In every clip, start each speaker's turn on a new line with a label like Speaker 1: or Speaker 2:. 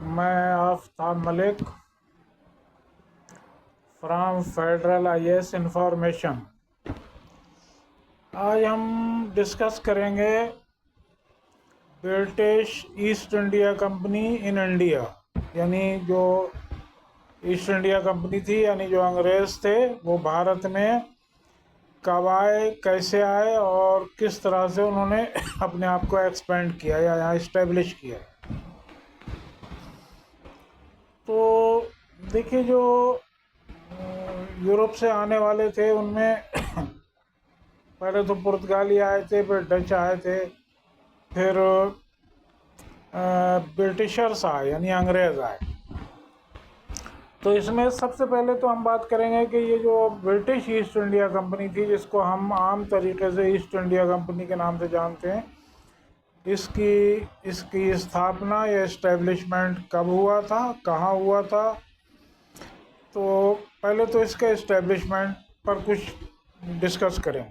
Speaker 1: मैं Aftab Malik from federal IAS information. आज हम डिस्कस करेंगे British east India company in India, यानी जो ईस्ट इंडिया कंपनी थी, यानी जो अंग्रेज़ थे वो भारत में कब आए, कैसे आए और किस तरह से उन्होंने अपने आप को एक्सपेंड किया या यहाँ इस्टेब्लिश किया। तो देखिए, जो यूरोप से आने वाले थे उनमें पहले तो पुर्तगाली आए थे, फिर डच आए थे, फिर ब्रिटिशर्स आए यानी अंग्रेज़ आए। तो इसमें सबसे पहले तो हम बात करेंगे कि ये जो ब्रिटिश ईस्ट इंडिया कंपनी थी, जिसको हम आम तरीके से ईस्ट इंडिया कंपनी के नाम से जानते हैं, इसकी स्थापना या इस्टेब्लिशमेंट कब हुआ था, कहाँ हुआ था। तो पहले तो इसके इस्टेब्लिशमेंट पर कुछ डिस्कस करें।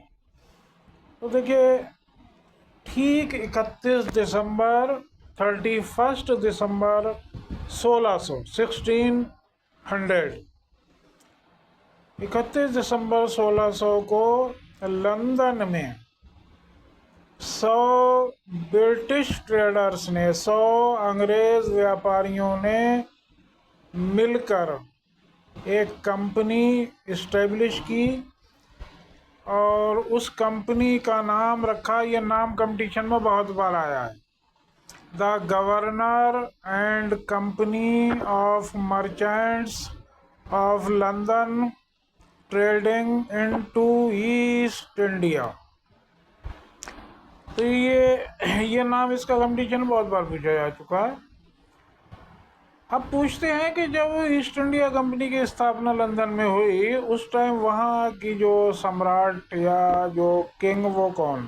Speaker 1: तो देखिए, ठीक 31 दिसंबर 1600 को लंदन में 100 ब्रिटिश ट्रेडर्स ने, 100 अंग्रेज़ व्यापारियों ने मिलकर एक कंपनी इस्टेब्लिश की और उस कंपनी का नाम रखा। ये नाम कंपटीशन में बहुत बार आया है, the governor and company of merchants of London trading into east India. तो ये नाम इसका कंपटीशन में बहुत बार पूछा जा चुका है। अब पूछते हैं कि जब ईस्ट इंडिया कंपनी की स्थापना लंदन में हुई, उस टाइम वहाँ की जो सम्राट या जो किंग, वो कौन?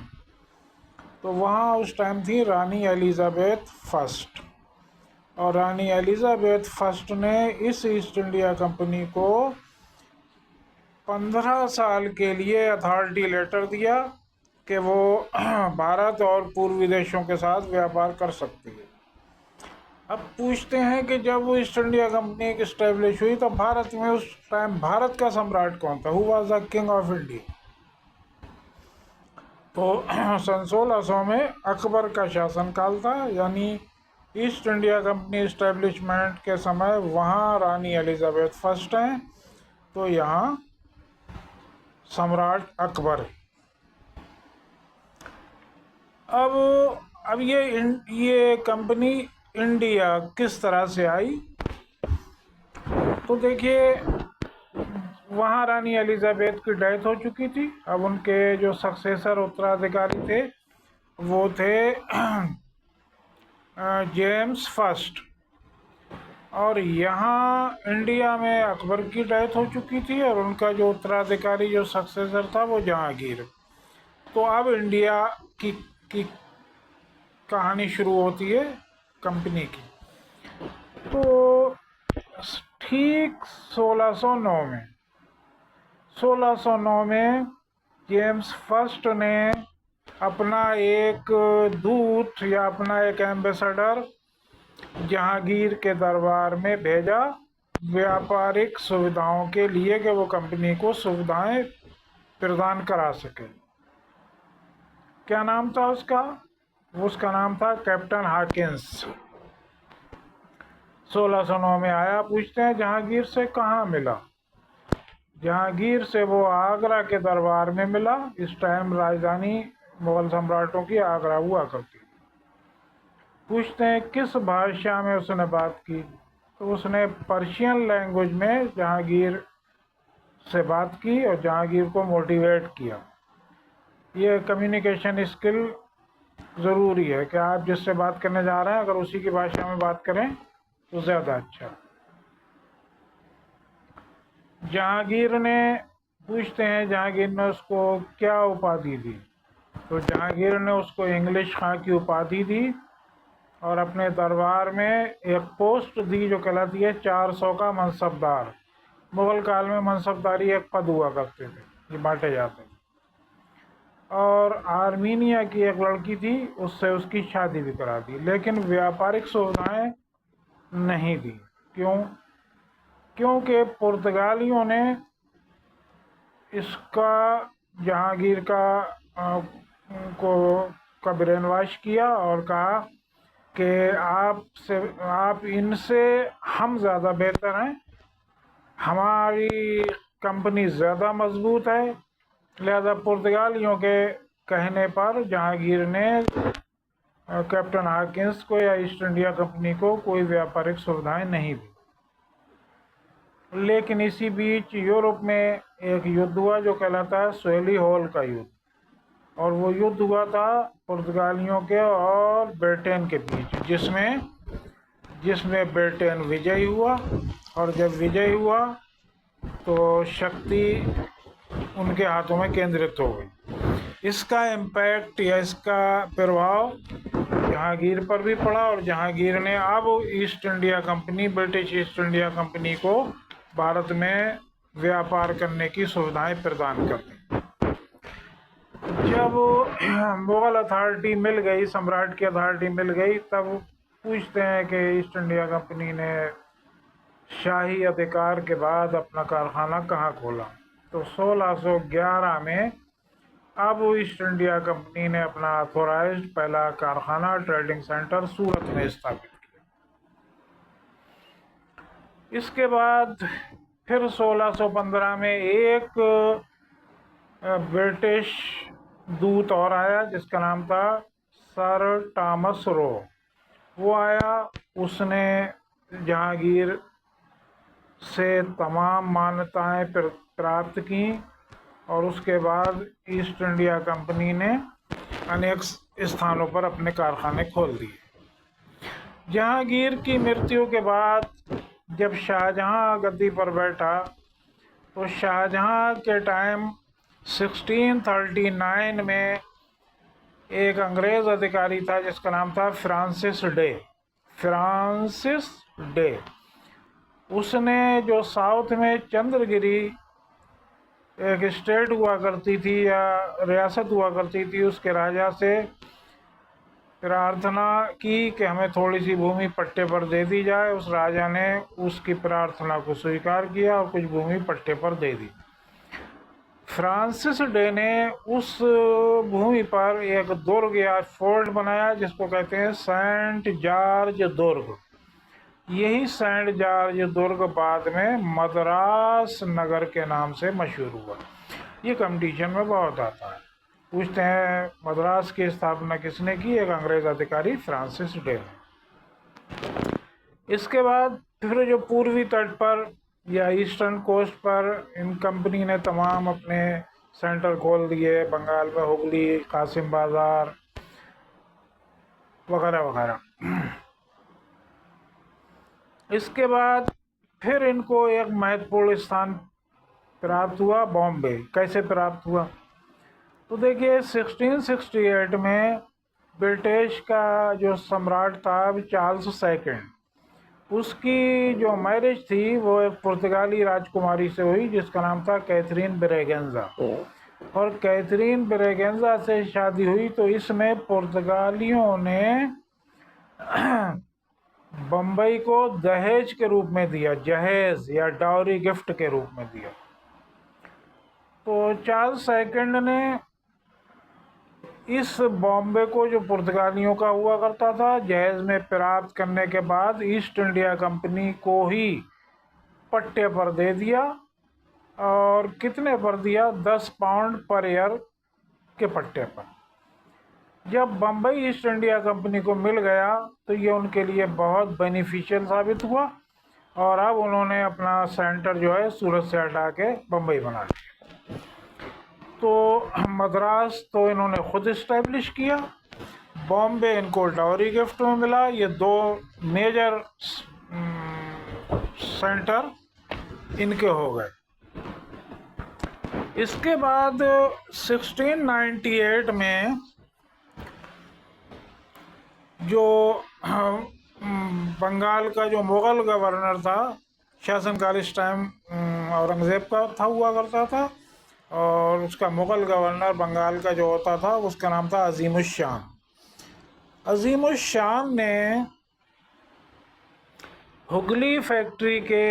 Speaker 1: तो वहाँ उस टाइम थी रानी एलिज़ाबेथ फर्स्ट। और रानी एलिज़ाबेथ फर्स्ट ने इस ईस्ट इंडिया कंपनी को 15 साल के लिए अथॉरिटी लेटर दिया कि वो भारत और पूर्वी देशों के साथ व्यापार कर सकती है। अब पूछते हैं कि जब वो ईस्ट इंडिया कंपनी इस्टेब्लिश हुई तो भारत में उस टाइम भारत का सम्राट कौन था? Who was the king of India? तो सन 1600 में अकबर का शासनकाल था, यानी ईस्ट इंडिया कंपनी इस्टेब्लिशमेंट के समय वहाँ रानी एलिज़ाबेथ फर्स्ट हैं, तो यहाँ सम्राट अकबर है। अब ये कंपनी इंडिया किस तरह से आई? तो देखिए, वहाँ रानी एलिज़ाबेथ की डेथ हो चुकी थी। अब उनके जो सक्सेसर, उत्तराधिकारी थे, वो थे जेम्स फर्स्ट। और यहाँ इंडिया में अकबर की डेथ हो चुकी थी और उनका जो उत्तराधिकारी, जो सक्सेसर था, वो जहांगीर। तो अब इंडिया की कहानी शुरू होती है कंपनी की। तो ठीक 1609 में जेम्स फर्स्ट ने अपना एक दूत या अपना एक एम्बेसडर जहांगीर के दरबार में भेजा, व्यापारिक सुविधाओं के लिए, कि वो कंपनी को सुविधाएं प्रदान करा सके। क्या नाम था उसका? उसका नाम था कैप्टन हॉकिंस। 1609 में आया। पूछते हैं जहांगीर से कहाँ मिला? जहांगीर से वो आगरा के दरबार में मिला। इस टाइम राजधानी मुगल सम्राटों की आगरा हुआ करती। पूछते हैं किस भाषा में उसने बात की? तो उसने पर्शियन लैंग्वेज में जहांगीर से बात की और जहांगीर को मोटिवेट किया। ये कम्युनिकेशन स्किल ज़रूरी है कि आप जिससे बात करने जा रहे हैं, अगर उसी की भाषा में बात करें तो ज़्यादा अच्छा। पूछते हैं जहांगीर ने उसको क्या उपाधि दी? तो जहांगीर ने उसको इंग्लिश खां की उपाधि दी और अपने दरबार में एक पोस्ट दी जो कहलाती है 400 का मनसबदार। मुगल काल में मनसबदारी एक पद हुआ करते थे, ये बांटे जाते थे। और आर्मीनिया की एक लड़की थी, उससे उसकी शादी भी करा दी। लेकिन व्यापारिक सुविधाएं नहीं दी। क्यों? क्योंकि पुर्तगालियों ने इसका जहांगीर को का ब्रेन वॉश किया और कहा कि आप इनसे हम ज़्यादा बेहतर हैं, हमारी कंपनी ज़्यादा मजबूत है। लिहाजा पुर्तगालियों के कहने पर जहांगीर ने कैप्टन हॉकिंस को या ईस्ट इंडिया कंपनी को कोई व्यापारिक सुविधाएं नहीं दी। लेकिन इसी बीच यूरोप में एक युद्ध हुआ जो कहलाता है सोली हॉल का युद्ध, और वो युद्ध हुआ था पुर्तगालियों के और ब्रिटेन के बीच, जिसमें ब्रिटेन विजयी हुआ। और जब विजयी हुआ तो शक्ति उनके हाथों में केंद्रित हो गई। इसका इम्पैक्ट या इसका प्रभाव जहांगीर पर भी पड़ा, और जहांगीर ने अब east India company, British east India company को भारत में व्यापार करने की सुविधाएं प्रदान कर दी। जब मुगल अथॉरिटी मिल गई, सम्राट की अथॉरिटी मिल गई, तब पूछते हैं कि ईस्ट इंडिया कंपनी ने शाही अधिकार के बाद अपना कारखाना कहाँ खोला। तो 1611 में अब ईस्ट इंडिया कंपनी ने अपना ऑथोराइज्ड पहला कारखाना, ट्रेडिंग सेंटर सूरत में स्थापित किया। इसके बाद फिर 1615 में एक ब्रिटिश दूत और आया जिसका नाम था सर टॉमस रो। वो आया, उसने जहांगीर से तमाम मान्यताएं प्राप्त की, और उसके बाद ईस्ट इंडिया कंपनी ने अनेक स्थानों पर अपने कारखाने खोल दिए। जहांगीर की मृत्यु के बाद जब शाहजहां गद्दी पर बैठा, तो शाहजहां के टाइम 1639 में एक अंग्रेज़ अधिकारी था जिसका नाम था फ्रांसिस डे। उसने जो साउथ में चंद्रगिरी एक स्टेट हुआ करती थी या रियासत हुआ करती थी, उसके राजा से प्रार्थना की कि हमें थोड़ी सी भूमि पट्टे पर दे दी जाए। उस राजा ने उसकी प्रार्थना को स्वीकार किया और कुछ भूमि पट्टे पर दे दी। फ्रांसिस डे ने उस भूमि पर एक दुर्ग या फोर्ट बनाया जिसको कहते हैं सेंट जॉर्ज दुर्ग। यही सेंट जॉर्ज दुर्ग बाद में मद्रास नगर के नाम से मशहूर हुआ। ये कंपटीशन में बहुत आता है। पूछते हैं मद्रास की स्थापना किसने की? एक अंग्रेज अधिकारी फ्रांसिस डे ने। इसके बाद फिर जो पूर्वी तट पर या ईस्टर्न कोस्ट पर इन कंपनी ने तमाम अपने सेंटर खोल दिए, बंगाल में हुगली, कासिम बाजार वगैरह वगैरह। इसके बाद फिर इनको एक महत्वपूर्ण स्थान प्राप्त हुआ, बॉम्बे। कैसे प्राप्त हुआ? तो देखिए 1668 में ब्रिटिश का जो सम्राट था चार्ल्स सेकंड, उसकी जो मैरिज थी वो एक पुर्तगाली राजकुमारी से हुई जिसका नाम था कैथरीन ब्रेगेंजा। और कैथरीन ब्रेगेंजा से शादी हुई तो इसमें पुर्तगालियों ने बम्बई को दहेज के रूप में दिया, जहेज या डाउरी गिफ्ट के रूप में दिया। तो चार्ल्स सेकंड ने इस बॉम्बे को, जो पुर्तगालियों का हुआ करता था, जहेज में प्राप्त करने के बाद ईस्ट इंडिया कंपनी को ही पट्टे पर दे दिया। और कितने पर दिया? 10 पाउंड पर ईयर के पट्टे पर। जब बम्बई ईस्ट इंडिया कंपनी को मिल गया तो ये उनके लिए बहुत बेनिफिशियल साबित हुआ, और अब उन्होंने अपना सेंटर जो है सूरत से हटा के बम्बई बना लिया। तो मद्रास तो इन्होंने खुद इस्टेब्लिश किया, बॉम्बे इनको डाउरी गिफ्ट में मिला। ये दो मेजर सेंटर इनके हो गए। इसके बाद 1698 में जो बंगाल का जो मुग़ल गवर्नर था, शासनकाल इस टाइम औरंगज़ेब का था, हुआ करता था, और उसका मुग़ल गवर्नर बंगाल का जो होता था उसका नाम था अज़ीमुश शान। अज़ीमुश शान ने हुगली फैक्ट्री के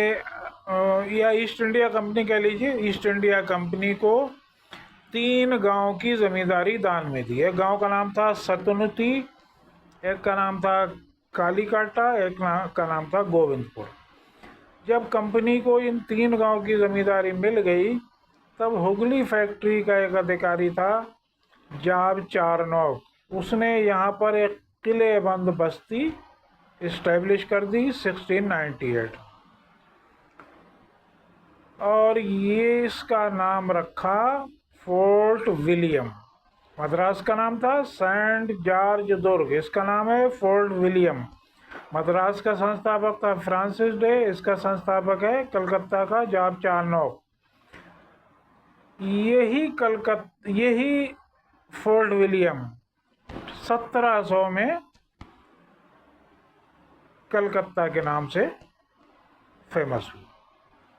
Speaker 1: या ईस्ट इंडिया कंपनी कह लीजिए, ईस्ट इंडिया कंपनी को 3 गांव की ज़मींदारी दान में दी है। गांव का नाम था सतनुती, एक का नाम था कालीकाटा, एक का नाम था गोविंदपुर। जब कंपनी को इन 3 गांव की ज़मींदारी मिल गई, तब हुगली फैक्ट्री का एक अधिकारी था जाब चारनॉक, उसने यहाँ पर एक किलेबंद बस्ती इस्टेब्लिश कर दी 1698, और ये इसका नाम रखा फोर्ट विलियम। मद्रास का नाम था सेंट जॉर्ज दुर्ग, इसका नाम है फोर्ट विलियम। मद्रास का संस्थापक था फ्रांसिस डे, इसका संस्थापक है कलकत्ता का जॉब चारनॉक। यही फोर्ट विलियम 1700 में कलकत्ता के नाम से फेमस हुई,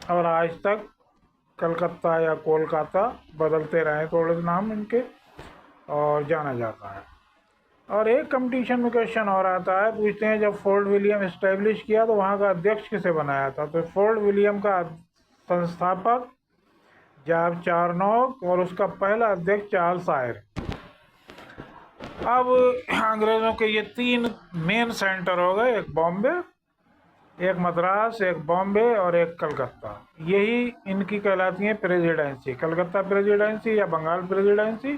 Speaker 1: और आज तक कलकत्ता या कोलकाता बदलते रहे थोड़े नाम इनके, और जाना जाता है। और एक कंपटीशन में क्वेश्चन और आता है, पूछते हैं जब फोर्ट विलियम इस्टेब्लिश किया तो वहाँ का अध्यक्ष किसे बनाया था? तो फोर्ट विलियम का संस्थापक जॉब चारनॉक और उसका पहला अध्यक्ष चार्ल्स आयर। अब अंग्रेज़ों के ये 3 मेन सेंटर हो गए, एक बॉम्बे, एक मद्रास, एक बॉम्बे और एक कलकत्ता। यही इनकी कहलाती है प्रेसिडेंसी, कलकत्ता प्रेसिडेंसी या Bengal presidency,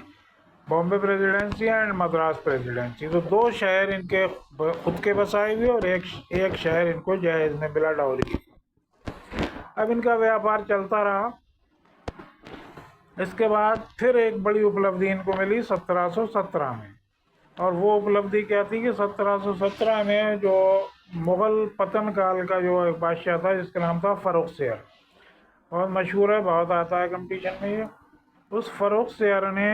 Speaker 1: Bombay presidency and Madras presidency. तो 2 शहर इनके खुद के बसाए हुए और एक शहर इनको जहेज में मिला डाउरी की। अब इनका व्यापार चलता रहा। इसके बाद फिर एक बड़ी उपलब्धि इनको मिली 1717 में, और वो उपलब्धि क्या थी कि 1717 में जो मुग़ल पतन काल का जो एक बादशाह था जिसका नाम था फ़र्रुखसियर, बहुत मशहूर है, बहुत आता है कंपटीशन में ये। उस फ़र्रुखसियर ने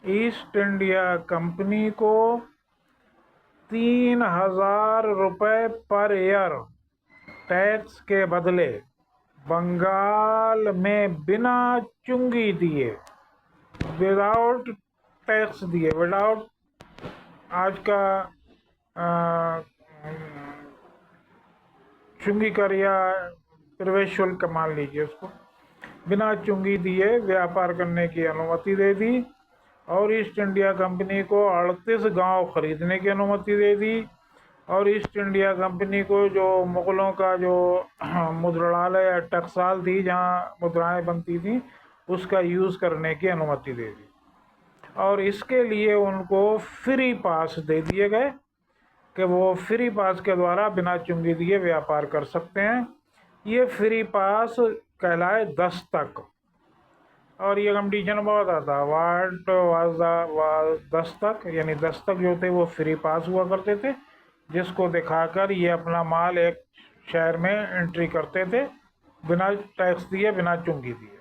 Speaker 1: ईस्ट इंडिया कंपनी को 3000 रुपये पर ईयर टैक्स के बदले बंगाल में बिना चुंगी दिए, विदाउट टैक्स दिए, विदाउट आज का चुंगी कर या प्रवेश शुल्क मान लीजिए उसको, बिना चुंगी दिए व्यापार करने की अनुमति दे दी। और ईस्ट इंडिया कंपनी को 38 गांव खरीदने की अनुमति दे दी, और ईस्ट इंडिया कंपनी को जो मुग़लों का जो मुद्रणालय या टकसाल थी जहां मुद्राएं बनती थी उसका यूज़ करने की अनुमति दे दी, और इसके लिए उनको फ्री पास दे दिए गए कि वो फ्री पास के द्वारा बिना चुंगी दिए व्यापार कर सकते हैं। ये फ्री पास कहलाए दस्तक, और ये कंपटीशन बहुत आता, वाट वाज दस्तक, यानी दस्तक जो थे वो फ्री पास हुआ करते थे, जिसको दिखाकर ये अपना माल एक शहर में एंट्री करते थे बिना टैक्स दिए, बिना चुंगी दिए।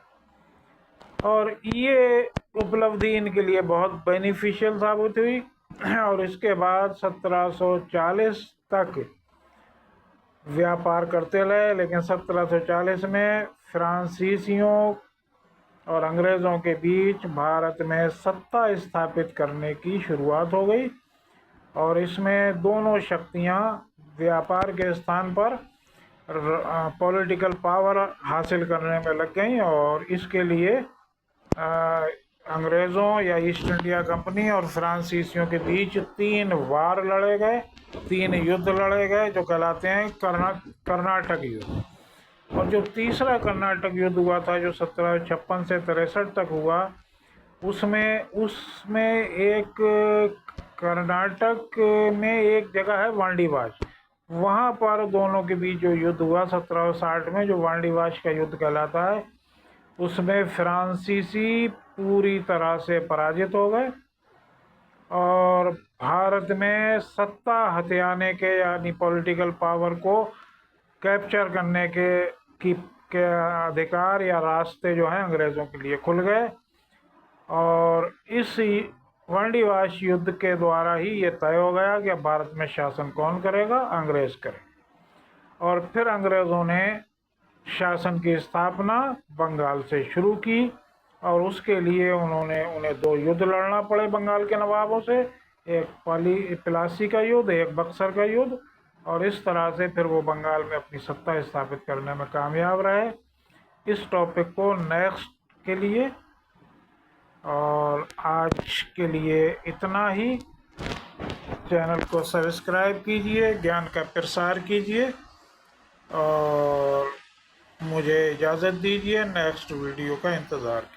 Speaker 1: और ये उपलब्धि इनके लिए बहुत बेनिफिशियल साबित हुई। और इसके बाद 1740 तक व्यापार करते रहे, लेकिन 1740 में फ्रांसीसियों और अंग्रेज़ों के बीच भारत में सत्ता स्थापित करने की शुरुआत हो गई, और इसमें दोनों शक्तियां व्यापार के स्थान पर पॉलिटिकल पावर हासिल करने में लग गईं, और इसके लिए अंग्रेज़ों या ईस्ट इंडिया कंपनी और फ्रांसीसियों के बीच 3 वार लड़े गए, 3 युद्ध लड़े गए जो कहलाते हैं कर्नाटक युद्ध। और जो तीसरा कर्नाटक युद्ध हुआ था जो 1756 से 63 तक हुआ, उसमें एक कर्नाटक में एक जगह है वांडीवाश, वहाँ पर दोनों के बीच जो युद्ध हुआ 1760 में, जो वांडीवाश का युद्ध कहलाता है, उसमें फ्रांसीसी पूरी तरह से पराजित हो गए, और भारत में सत्ता हथियाने के यानी पॉलिटिकल पावर को कैप्चर करने के अधिकार या रास्ते जो हैं अंग्रेज़ों के लिए खुल गए। और इस वांडीवाश युद्ध के द्वारा ही ये तय हो गया कि अब भारत में शासन कौन करेगा, अंग्रेज़ करें। और फिर अंग्रेज़ों ने शासन की स्थापना बंगाल से शुरू की, और उसके लिए उन्हें 2 युद्ध लड़ना पड़े बंगाल के नवाबों से, एक प्लासी का युद्ध, एक बक्सर का युद्ध। और इस तरह से फिर वो बंगाल में अपनी सत्ता स्थापित करने में कामयाब रहे। इस टॉपिक को नेक्स्ट के लिए, और आज के लिए इतना ही। चैनल को सब्सक्राइब कीजिए, ज्ञान का प्रसार कीजिए, और मुझे इजाज़त दीजिए। नेक्स्ट वीडियो का इंतज़ार कीजिए।